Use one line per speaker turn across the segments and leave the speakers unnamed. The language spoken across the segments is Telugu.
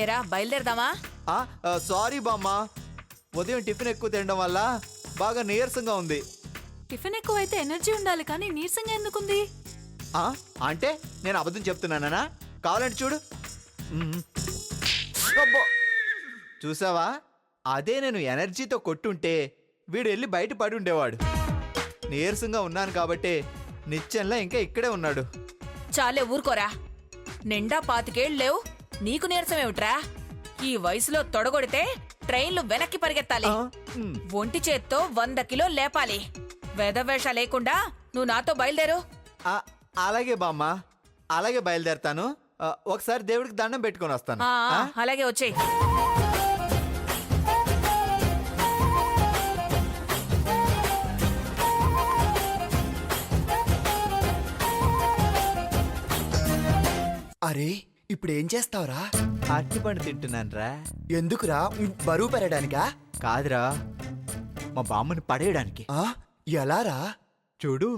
ఎరా బయలుదేరదామా?
సారీ బామ్మ, ఉదయం టిఫిన్ ఎక్కువ తినడం వల్ల బాగా నీరసంగా ఉంది.
టిఫిన్ ఎక్కువైతే ఎనర్జీ ఉండాలి కానీ నీరసంగా ఎందుకుంది?
అంటే నేను అబద్ధం చెప్తున్నానా? కావాలంటే చూడు. అబ్బో! చూసావా, అదే నేను ఎనర్జీతో కొట్టుంటే వీడు వెళ్ళి బయట పడి ఉండేవాడు. నీరసంగా ఉన్నాను కాబట్టే నిత్యంలా ఇంకా ఇక్కడే ఉన్నాడు.
చాలే ఊరుకోరా, నిండా 25 ఏళ్ళు లేవు, నీకు నీరసమేమిట్రా? ఈ వయసులో తొడగొడితే ట్రైన్లు వెనక్కి పరిగెత్తాలి, ఒంటి చేత్తో 100 కిలోలు లేపాలి. వెధవేష లేకుండా నువ్వు నాతో బయలుదేరు.
అలాగే బామ్మ, అలాగే బయలుదేరతాను. ఒకసారి దేవుడికి దండం పెట్టుకొని వస్తాను.
అలాగే వచ్చేయ్.
అరే ఇప్పుడు ఏం చేస్తావురా?
అరటిపండు తింటున్నాను రా.
ఎందుకురా? బరువు పెరగడానికా?
కాదురా, మా బామ్మని పడేయడానికి.
ఎలారా?
చూడు.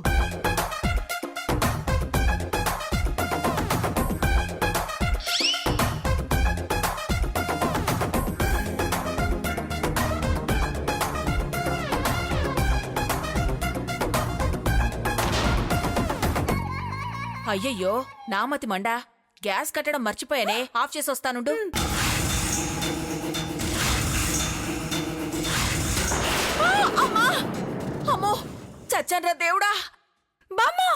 అయ్యయ్యో, నామతి మండా, గ్యాస్ కట్టడం మర్చిపోయానే, ఆఫ్ చేసి వస్తానుండు. అమ్మో, చచ్చన్రా దేవుడా! బామ్మా!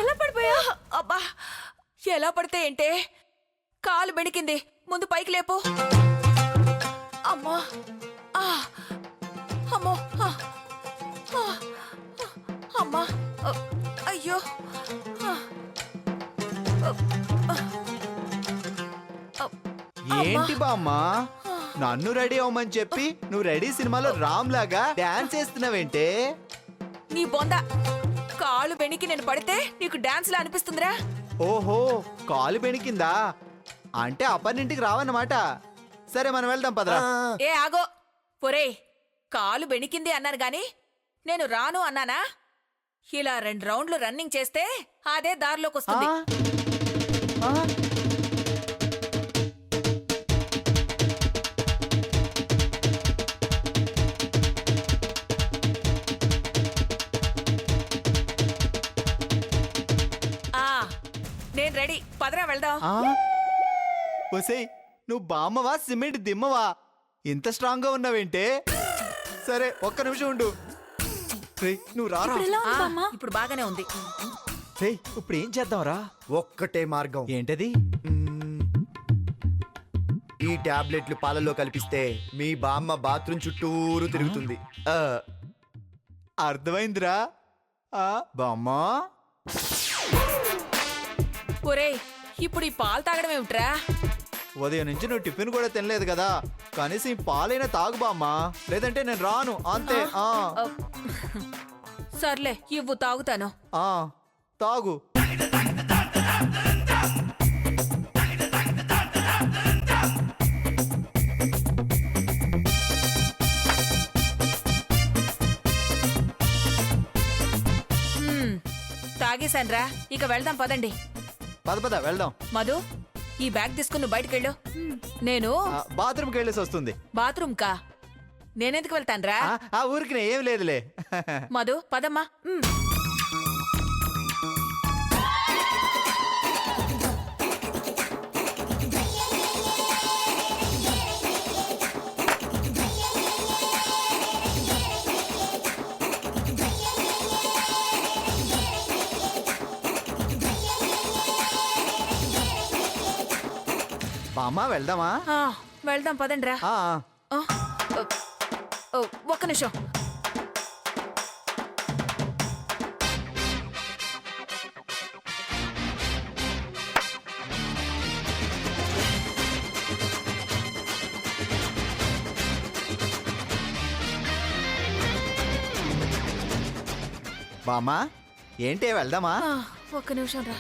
ఎలా పడిపోయా? అబ్బా, ఎలా పడితే ఏంటే, కాలు బెణికింది, ముందు పైకి లేపు. అమ్మా, అమ్మో, అమ్మా, అయ్యో,
ఏంటి బామ్మ, నన్ను రెడీ అవ్వమని చెప్పి నువ్వు రెడీ సినిమాలో రామ్ లాగా డాన్స్ చేస్తున్నావేంటే?
నీ బొంద, కాలు బెణికి నేను పడితే నీకు డాన్స్ లా అనిపిస్తుందిరా?
ఓహో, కాలు బెణికిందా అంటే అప్పన్నింటికి రావన్నమాట. సరే మనం వెళ్దాం పదరా.
ఏ ఆగో, పొరే, కాలు బెణికింది అన్నాను గాని నేను రాను అన్నానా? ఇలా 2 రౌండ్లు రన్నింగ్ చేస్తే అదే దారిలోకి వస్తుంది. నేను రెడీ, పదరా వెళ్దాం.
ఒసేయ్, నువ్వు బామ్మవా సిమెంట్ దిమ్మవా? ఇంత స్ట్రాంగ్ గా ఉన్నావేంటే? సరే ఒక్క నిమిషం ఉండు. నువ్వు రారా.
ఇప్పుడు బాగానే ఉంది.
ఇప్పుడు ఏం చేద్దాంరా?
ఒక్కటే మార్గం.
ఏంటది?
ఈ టాబ్లెట్లు పాలలో కల్పిస్తే మీ బామ్మ బాత్రూమ్ చుట్టూరు తిరుగుతుంది.
అర్థమైందిరా బామ్మా.
ఒరేయ్, ఇప్పుడు ఈ పాలు తాగడం ఏమిట్రా?
ఉదయం నుంచి నువ్వు టిఫిన్ కూడా తినలేదు కదా, కనీసం ఈ పాలైనా తాగు బామ్మా, లేదంటే నేను రాను అంతే.
సర్లే, ఇవ్వు, తాగుతాను.
తాగు.
తాగేశాన్రా, ఇక వెళ్దాం పదండి.
పద వెళ్దాం.
మధు, ఈ బ్యాగ్ తీసుకుని బయటకెళ్ళు. నేను
బాత్రూమ్కి వెళ్ళేసి వస్తుంది.
బాత్రూమ్ కా? నేనెందుకు వెళ్తాన్రా?
ఆ ఊరికి ఏం లేదులే.
మధు, పదమ్మా.
బామ్మా వెళ్దామా?
వెళ్దాం పదండ్రా. ఒక్క నిమిషం.
బామ్మా ఏంటి వెళ్దామా?
ఒక్క నిమిషం రా.